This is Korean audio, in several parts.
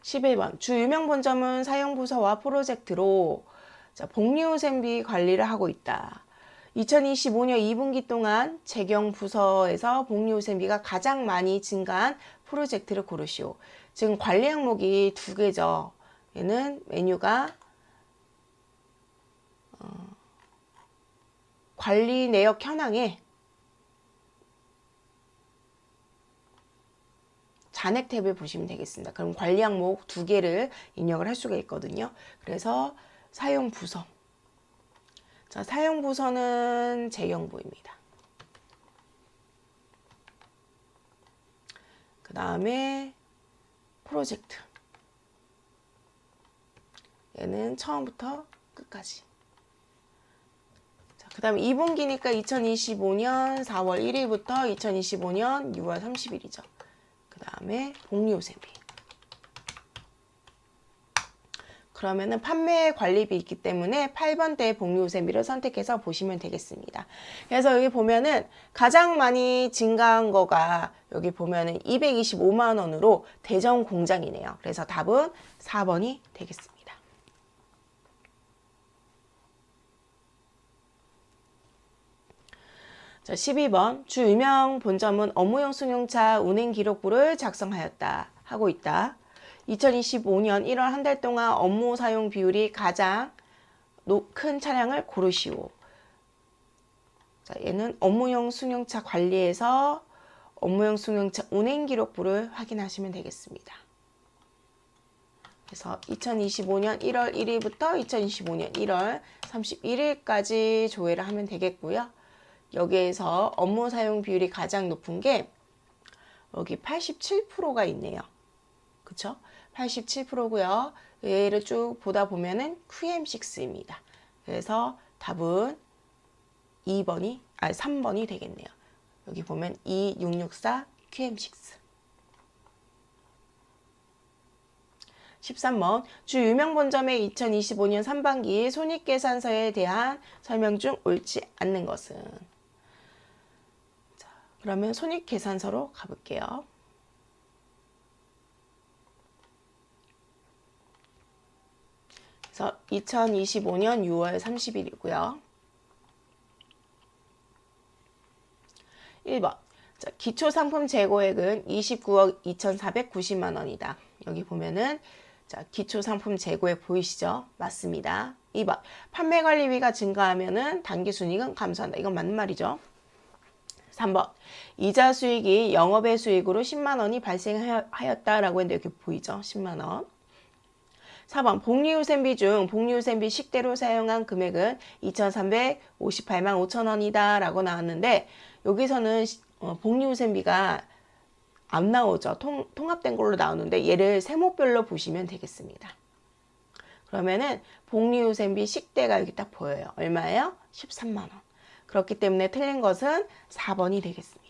11번 주 유명 본점은 사용 부서와 프로젝트로 복리후생비 관리를 하고 있다. 2025년 2분기 동안 재경 부서에서 복리후생비가 가장 많이 증가한 프로젝트를 고르시오. 지금 관리 항목이 두 개죠. 얘는 메뉴가 관리 내역 현황에 잔액 탭을 보시면 되겠습니다. 그럼 관리 항목 두 개를 입력을 할 수가 있거든요. 그래서 사용 부서. 자, 사용 부서는 재경부입니다. 그 다음에 프로젝트. 얘는 처음부터 끝까지. 자, 그 다음에 2분기니까 2025년 4월 1일부터 2025년 6월 30일이죠. 그 다음에 복리후생비. 그러면은 판매 관리비 있기 때문에 8번대 복리후생비를 선택해서 보시면 되겠습니다. 그래서 여기 보면은 가장 많이 증가한 거가 여기 보면은 225만 원으로 대전 공장이네요. 그래서 답은 4번이 되겠습니다. 자, 12번 주 유명 본점은 업무용 승용차 운행 기록부를 작성하였다. 하고 있다. 2025년 1월 한 달 동안 업무 사용 비율이 가장 큰 차량을 고르시오. 자, 얘는 업무용 승용차 관리에서 업무용 승용차 운행 기록부를 확인하시면 되겠습니다. 그래서 2025년 1월 1일부터 2025년 1월 31일까지 조회를 하면 되겠고요. 여기에서 업무 사용 비율이 가장 높은 게 여기 87%가 있네요. 그쵸? 87%고요. 얘를 쭉 보다 보면은 QM6입니다. 그래서 답은 3번이 되겠네요. 여기 보면 2664 QM6. 13번 주 유명 본점의 2025년 3반기 손익계산서에 대한 설명 중 옳지 않는 것은? 자, 그러면 손익계산서로 가볼게요. 그래서 2025년 6월 30일이고요. 1번 자, 기초상품 재고액은 29억 2,490만 원이다. 여기 보면은 자, 기초상품 재고액 보이시죠? 맞습니다. 2번 판매관리비가 증가하면은 단기순이익은 감소한다. 이건 맞는 말이죠. 3번 이자 수익이 영업외 수익으로 10만 원이 발생하였다라고 했는데 여기 보이죠? 10만 원. 4번 복리후생비 중 복리후생비 식대로 사용한 금액은 2,358만 5천 원이다 라고 나왔는데 여기서는 복리후생비가 안 나오죠. 통합된 걸로 나오는데 얘를 세목별로 보시면 되겠습니다. 그러면은 복리후생비 식대가 여기 딱 보여요. 얼마예요? 13만 원. 그렇기 때문에 틀린 것은 4번이 되겠습니다.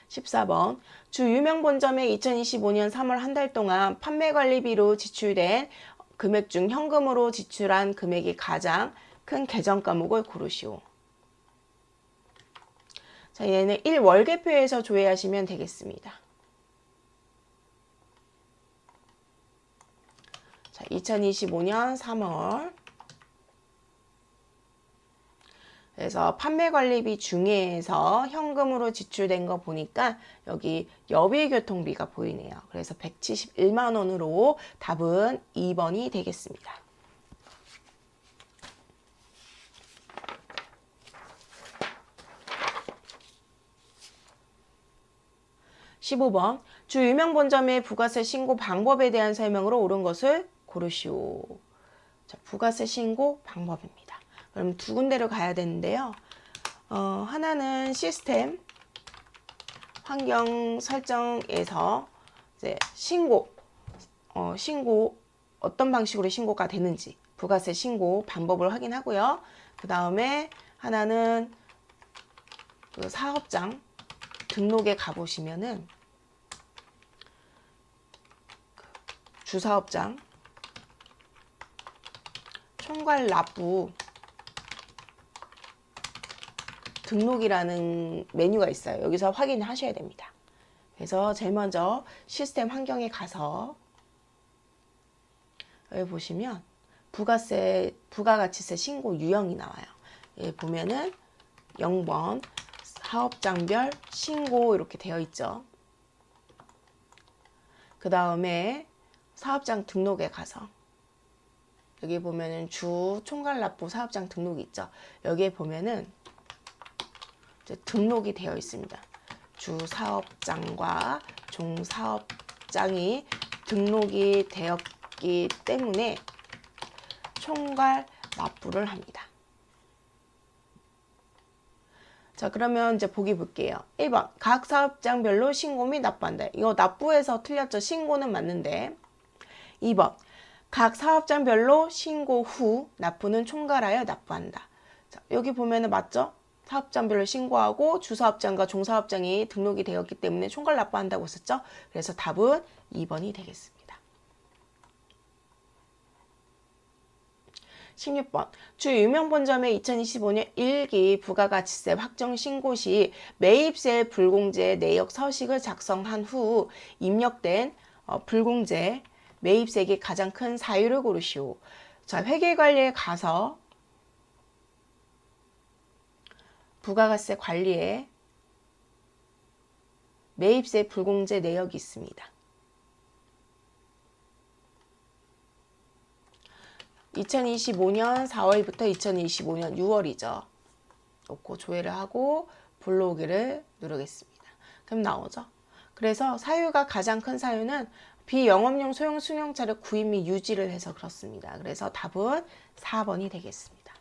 14번 주 유명 본점의 2025년 3월 한 달 동안 판매관리비로 지출된 금액 중 현금으로 지출한 금액이 가장 큰 계정 과목을 고르시오. 자, 얘는 1월계표에서 조회하시면 되겠습니다. 자, 2025년 3월 그래서 판매관리비 중에서 현금으로 지출된 거 보니까 여기 여비교통비가 보이네요. 그래서 171만 원으로 답은 2번이 되겠습니다. 15번 주 유명 본점의 부가세 신고 방법에 대한 설명으로 옳은 것을 고르시오. 자, 부가세 신고 방법입니다. 그럼 두 군데로 가야 되는데요. 하나는 시스템 환경 설정에서 이제 신고 어떤 방식으로 신고가 되는지 부가세 신고 방법을 확인하고요. 그 다음에 하나는 그 사업장 등록에 가보시면은 주사업장 총괄 납부 등록이라는 메뉴가 있어요. 여기서 확인하셔야 됩니다. 그래서 제일 먼저 시스템 환경에 가서 여기 보시면 부가가치세 신고 유형이 나와요. 여기 보면은 0번 사업장별 신고 이렇게 되어 있죠. 그 다음에 사업장 등록에 가서 여기 보면은 주 총괄납부 사업장 등록이 있죠. 여기에 보면은 이제 등록이 되어 있습니다. 주 사업장과 종사업장이 등록이 되었기 때문에 총괄 납부를 합니다. 자, 그러면 이제 보기 볼게요. 1번 각 사업장별로 신고 및 납부한다. 이거 납부에서 틀렸죠. 신고는 맞는데. 2번 각 사업장별로 신고 후 납부는 총괄하여 납부한다. 자, 여기 보면은 맞죠? 사업장별로 신고하고 주사업장과 종사업장이 등록이 되었기 때문에 총괄 납부한다고 했었죠? 그래서 답은 2번이 되겠습니다. 16번 주 유명본점의 2025년 1기 부가가치세 확정 신고 시 매입세 불공제 내역 서식을 작성한 후 입력된 불공제 매입세액이 가장 큰 사유를 고르시오. 자, 회계관리에 가서 부가가치세 관리에 매입세 불공제 내역이 있습니다. 2025년 4월부터 2025년 6월이죠. 놓고 조회를 하고 불러오기를 누르겠습니다. 그럼 나오죠. 그래서 사유가 가장 큰 사유는 비영업용 소형 승용차를 구입 및 유지를 해서 그렇습니다. 그래서 답은 4번이 되겠습니다.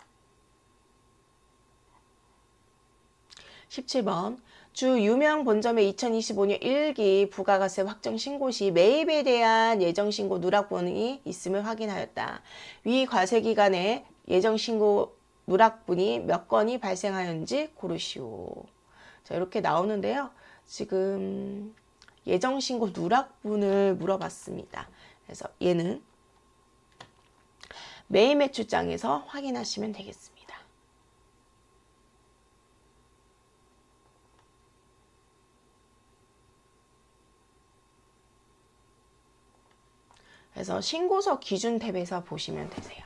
17번 주 유명 본점의 2025년 1기 부가가세 확정 신고 시 매입에 대한 예정신고 누락분이 있음을 확인하였다. 위 과세 기간에 예정신고 누락분이 몇 건이 발생하였는지 고르시오. 자, 이렇게 나오는데요. 지금 예정신고 누락분을 물어봤습니다. 그래서 얘는 매입매출장에서 확인하시면 되겠습니다. 그래서 신고서 기준 탭에서 보시면 되세요.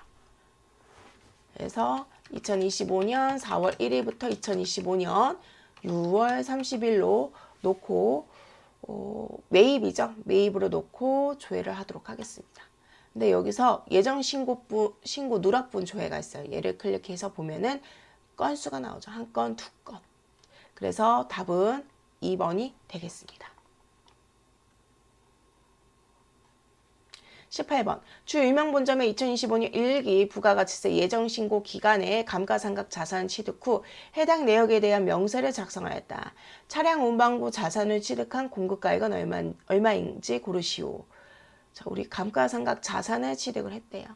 그래서 2025년 4월 1일부터 2025년 6월 30일로 놓고 매입이죠. 매입으로 놓고 조회를 하도록 하겠습니다. 근데 여기서 예정 신고 누락분 조회가 있어요. 얘를 클릭해서 보면은 건수가 나오죠. 한 건, 두 건. 그래서 답은 2번이 되겠습니다. 18번 주 유명본점의 2025년 1기 부가가치세 예정신고 기간에 감가상각 자산 취득 후 해당 내역에 대한 명세를 작성하였다. 차량 운반구 자산을 취득한 공급가액은 얼마인지 고르시오. 자, 우리 감가상각 자산을 취득을 했대요.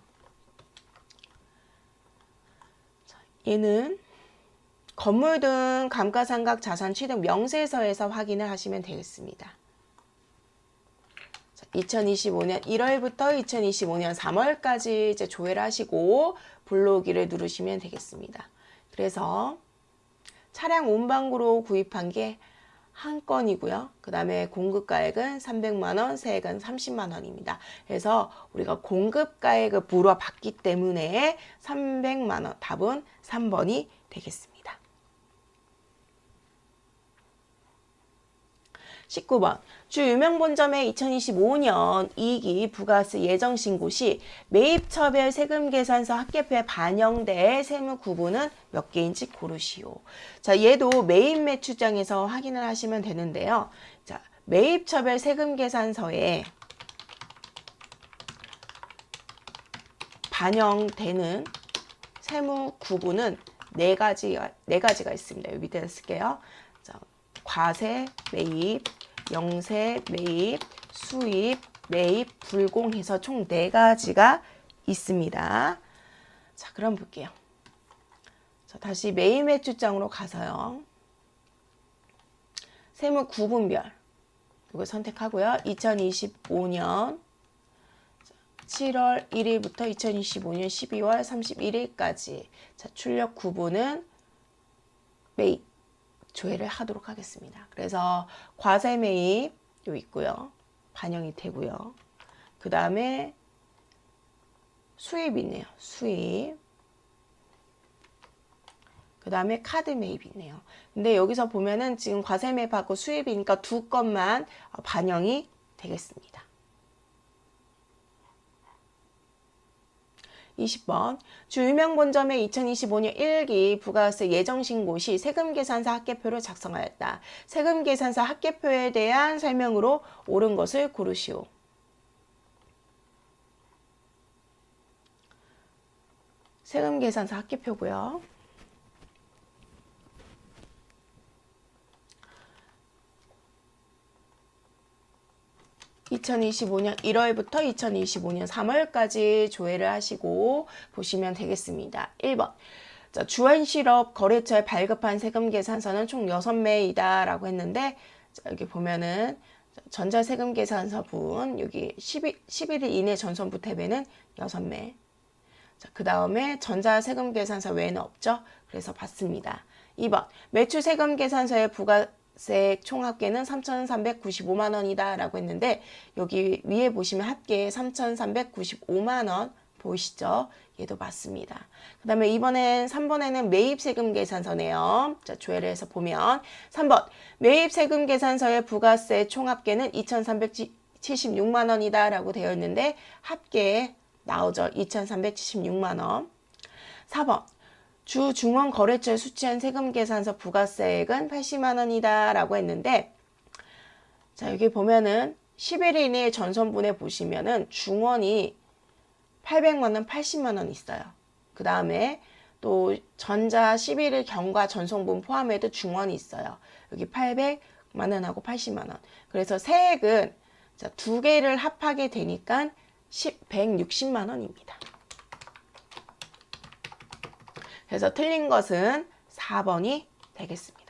자, 얘는 건물 등 감가상각 자산 취득 명세서에서 확인을 하시면 되겠습니다. 2025년 1월부터 2025년 3월까지 이제 조회를 하시고 불러오기를 누르시면 되겠습니다. 그래서 차량 운반구로 구입한 게 한 건이고요. 그 다음에 공급가액은 300만 원, 세액은 30만 원입니다. 그래서 우리가 공급가액을 물어봤기 때문에 300만 원, 답은 3번이 되겠습니다. 19번 주 유명본점의 2025년 2기 부가세 예정신고 시 매입처별 세금계산서 합계표에 반영될 세무 구분은 몇 개인지 고르시오. 자, 얘도 매입매출장에서 확인을 하시면 되는데요. 자, 매입처별 세금계산서에 반영되는 세무 구분은 네 가지가 있습니다. 여기 밑에 쓸게요. 자, 과세, 매입, 영세, 매입, 수입, 매입, 불공해서 총 4가지가 있습니다. 자, 그럼 볼게요. 자, 다시 매입매출장으로 가서요. 세무 구분별 이걸 선택하고요. 2025년 7월 1일부터 2025년 12월 31일까지 자, 출력 구분은 매입 조회를 하도록 하겠습니다. 그래서 과세 매입 요 있고요. 반영이 되고요. 그 다음에 수입이 있네요. 수입. 그 다음에 카드 매입이 있네요. 근데 여기서 보면은 지금 과세 매입하고 수입이니까 두 건만 반영이 되겠습니다. 20번 주유명본점의 2025년 1기 부가세 예정신고 시 세금계산서 합계표를 작성하였다. 세금계산서 합계표에 대한 설명으로 옳은 것을 고르시오. 세금계산서 합계표고요. (2025년 1월부터 2025년 3월까지) 조회를 하시고 보시면 되겠습니다. 1번 주한실업 거래처에 발급한 세금계산서는 총 6매이다 라고 했는데, 여기 보면은 전자세금계산서분 여기 11일 이내 전선부 탭에는 6매. 그 다음에 전자세금계산서 외에는 없죠. 그래서 봤습니다. 2번 매출세금계산서의 부가세 총합계는 3,395만 원이다 라고 했는데, 여기 위에 보시면 합계 3,395만 원 보이시죠? 얘도 맞습니다. 그 다음에 3번에는 매입세금계산서네요. 자, 조회를 해서 보면 3번 매입세금계산서의 부가세 총합계는 2,376만 원이다 라고 되어 있는데 합계 나오죠. 2,376만 원. 4번 주중원거래처에 수취한 세금계산서 부가세액은 80만 원이다 라고 했는데, 자, 여기 보면은 11일 이내에 전선분해 보시면은 중원이 800만 원, 80만 원 있어요. 그 다음에 또 전자 11일 경과 전송분 포함해도 중원이 있어요. 여기 800만 원하고 80만 원. 그래서 세액은 자, 두 개를 합하게 되니까 160만 원입니다. 그래서 틀린 것은 4번이 되겠습니다.